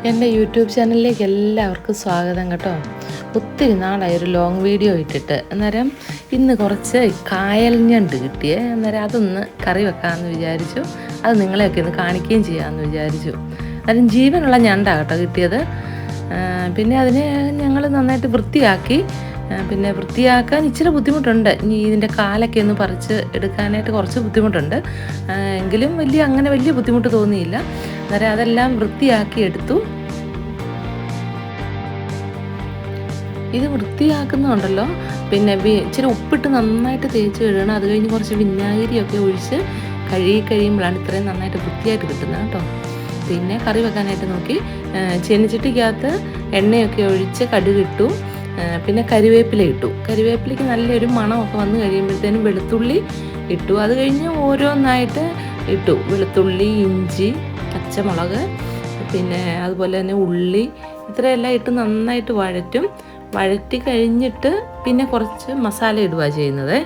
എൻ്റെ യൂട്യൂബ് ചാനലിലേക്ക് എല്ലാവർക്കും സ്വാഗതം കേട്ടോ. ഒത്തിരി നാളായി ഒരു ലോങ് വീഡിയോ ഇട്ടിട്ട്. അന്നേരം ഇന്ന് കുറച്ച് കായൽ ഞണ്ട് കിട്ടിയേ. അന്നേരം അതൊന്ന് കറി വെക്കാമെന്ന് വിചാരിച്ചു. അത് നിങ്ങളെയൊക്കെ ഒന്ന് കാണിക്കുകയും ചെയ്യാമെന്ന് വിചാരിച്ചു. അന്നേരം ജീവനുള്ള ഞണ്ടാണ് കേട്ടോ കിട്ടിയത്. പിന്നെ അതിനെ ഞങ്ങൾ നന്നായിട്ട് വൃത്തിയാക്കി. പിന്നെ വൃത്തിയാക്കാൻ ഇച്ചിരി ബുദ്ധിമുട്ടുണ്ട്. ഇനി ഇതിൻ്റെ കാലൊക്കെ ഒന്ന് പറിച്ച് എടുക്കാനായിട്ട് കുറച്ച് ബുദ്ധിമുട്ടുണ്ട്. എങ്കിലും അങ്ങനെ വലിയ ബുദ്ധിമുട്ട് തോന്നിയില്ല. അന്നേരം അതെല്ലാം വൃത്തിയാക്കി എടുത്തു. ഇത് വൃത്തിയാക്കുന്നുണ്ടല്ലോ, പിന്നെ ഇച്ചിരി ഉപ്പിട്ട് നന്നായിട്ട് തേച്ച് കഴുകണം. അത് കഴിഞ്ഞ് കുറച്ച് വിനാഗിരിയൊക്കെ ഒഴിച്ച് കഴിയുമ്പോഴാണ് ഇത്രയും നന്നായിട്ട് വൃത്തിയായിട്ട് കിട്ടുന്നത് കേട്ടോ. പിന്നെ കറി വെക്കാനായിട്ട് നോക്കി ചീനച്ചട്ടിക്കകത്ത് എണ്ണയൊക്കെ ഒഴിച്ച് കടുകിട്ടു. പിന്നെ കരിവേപ്പില ഇട്ടു. കരിവേപ്പിലയ്ക്ക് നല്ലൊരു മണമൊക്കെ വന്ന് കഴിയുമ്പോഴത്തേനും വെളുത്തുള്ളി ഇട്ടു. അത് കഴിഞ്ഞ് ഓരോന്നായിട്ട് ഇട്ടു. വെളുത്തുള്ളി, ഇഞ്ചി, പച്ചമുളക്, പിന്നെ അതുപോലെ തന്നെ ഉള്ളി, ഇത്രയെല്ലാം ഇട്ട് നന്നായിട്ട് വഴറ്റി കഴിഞ്ഞിട്ട് പിന്നെ കുറച്ച് മസാല ഇടുക ചെയ്യുന്നത്.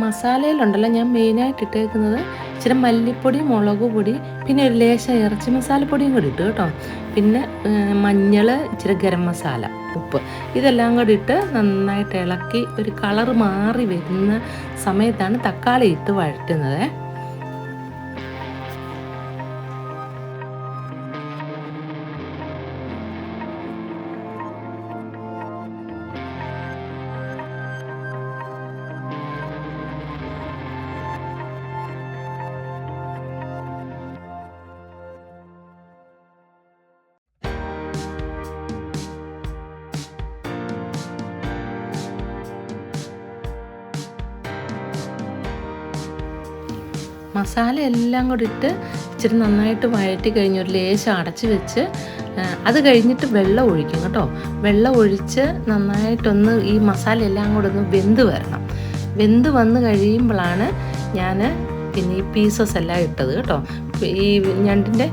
മസാലയിലുണ്ടല്ലോ ഞാൻ മെയിനായിട്ട് ഇട്ടേക്കുന്നത് ഇച്ചിരി മല്ലിപ്പൊടി, മുളക് പൊടി, പിന്നെ ഒരു ലേശം ഇറച്ചി മസാലപ്പൊടിയും കൂടി ഇട്ടു കേട്ടോ. പിന്നെ മഞ്ഞൾ, ഇച്ചിരി ഗരം മസാല, ഉപ്പ്, ഇതെല്ലാം കൂടി ഇട്ട് നന്നായിട്ട് ഇളക്കി ഒരു കളർ മാറി വരുന്ന സമയത്താണ് തക്കാളി ഇട്ട് വഴറ്റുന്നത്. മസാല എല്ലാം കൂടി ഇട്ട് ഇച്ചിരി നന്നായിട്ട് വഴറ്റി കഴിഞ്ഞ് ഒരു ലേശം അടച്ച് വെച്ച് അത് കഴിഞ്ഞിട്ട് വെള്ളം ഒഴിക്കും കേട്ടോ. വെള്ളം ഒഴിച്ച് നന്നായിട്ടൊന്ന് ഈ മസാല എല്ലാം കൂടെ ഒന്ന് വെന്ത് വരണം. വെന്ത് വന്ന് കഴിയുമ്പോഴാണ് ഞാൻ പിന്നെ ഈ പീസസ് എല്ലാം ഇട്ടത് കേട്ടോ. ഈ ഞണ്ടിൻ്റെ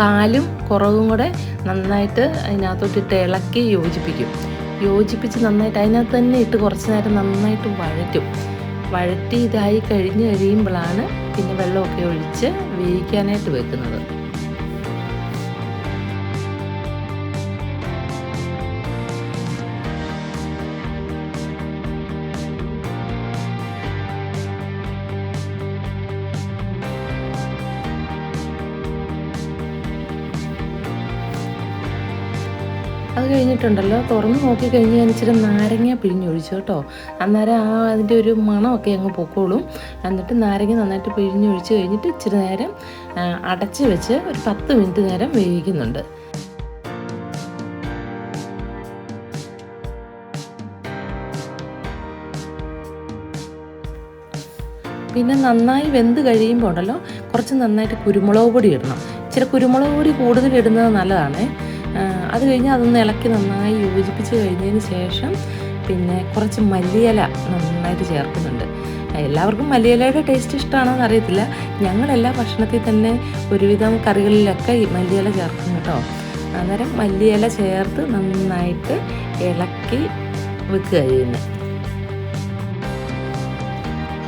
കാലും കുറവും കൂടെ നന്നായിട്ട് അതിനകത്തോട്ടിട്ട് ഇളക്കി യോജിപ്പിച്ച് നന്നായിട്ട് അതിനകത്ത് തന്നെ ഇട്ട് കുറച്ച് നേരം നന്നായിട്ട് വഴറ്റി ഇതായി കഴിയുമ്പോഴാണ് പിന്നെ വെള്ളമൊക്കെ ഒഴിച്ച് വേവിക്കാനായിട്ട് വെക്കുന്നത്. അത് കഴിഞ്ഞിട്ടുണ്ടല്ലോ, തുറന്ന് നോക്കിക്കഴിഞ്ഞ് ഞാൻ ഇച്ചിരി നാരങ്ങ പിഴിഞ്ഞൊഴിച്ചു കേട്ടോ. അന്നേരം അതിൻ്റെ ഒരു മണമൊക്കെ അങ്ങ് പൊക്കോളും. എന്നിട്ട് നാരങ്ങ നന്നായിട്ട് പിഴിഞ്ഞൊഴിച്ച് കഴിഞ്ഞിട്ട് ഇച്ചിരി നേരം അടച്ച് വെച്ച് ഒരു 10 മിനിറ്റ് നേരം വേവിക്കുന്നുണ്ട്. പിന്നെ നന്നായി വെന്ത് കഴിയുമ്പോൾ ഉണ്ടല്ലോ, കുറച്ച് നന്നായിട്ട് കുരുമുളക് പൊടി ഇടണം. ഇച്ചിരി കുരുമുളക് പൊടി കൂടുതൽ ഇടുന്നത് നല്ലതാണ്. അത് കഴിഞ്ഞ് അതൊന്ന് ഇളക്കി നന്നായി യോജിപ്പിച്ച് കഴിഞ്ഞതിന് ശേഷം പിന്നെ കുറച്ച് മല്ലിയില നന്നായിട്ട് ചേർക്കുന്നുണ്ട്. എല്ലാവർക്കും മല്ലിയിലയുടെ ടേസ്റ്റ് ഇഷ്ടമാണോന്ന് അറിയത്തില്ല. ഞങ്ങളെല്ലാ ഭക്ഷണത്തിൽ തന്നെ ഒരുവിധം കറികളിലൊക്കെ ഈ മല്ലിയില ചേർക്കും കേട്ടോ. അന്നേരം മല്ലിയില ചേർത്ത് നന്നായിട്ട് ഇളക്കി വെക്കുക ചെയ്യുന്നത്.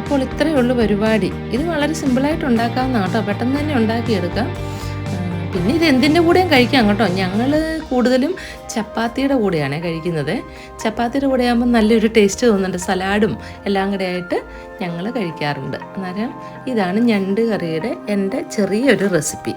അപ്പോൾ ഇത്രയേ ഉള്ളൂ പരിപാടി. ഇത് വളരെ സിമ്പിളായിട്ട് ഉണ്ടാക്കാവുന്നതാണ് കേട്ടോ. പെട്ടെന്ന് തന്നെ ഉണ്ടാക്കിയെടുക്കാം. പിന്നെ ഇത് എന്തിൻ്റെ കൂടെയും കഴിക്കാം കേട്ടോ. ഞങ്ങൾ കൂടുതലും ചപ്പാത്തിയുടെ കൂടെയാണ് കഴിക്കുന്നത്. ചപ്പാത്തിയുടെ കൂടെ ആകുമ്പോൾ നല്ലൊരു ടേസ്റ്റ് തോന്നുന്നുണ്ട്. സലാഡും എല്ലാം കൂടെ ആയിട്ട് ഞങ്ങൾ കഴിക്കാറുണ്ട്. അന്നേരം ഇതാണ് ഞണ്ട് കറിയുടെ എൻ്റെ ചെറിയൊരു റെസിപ്പി.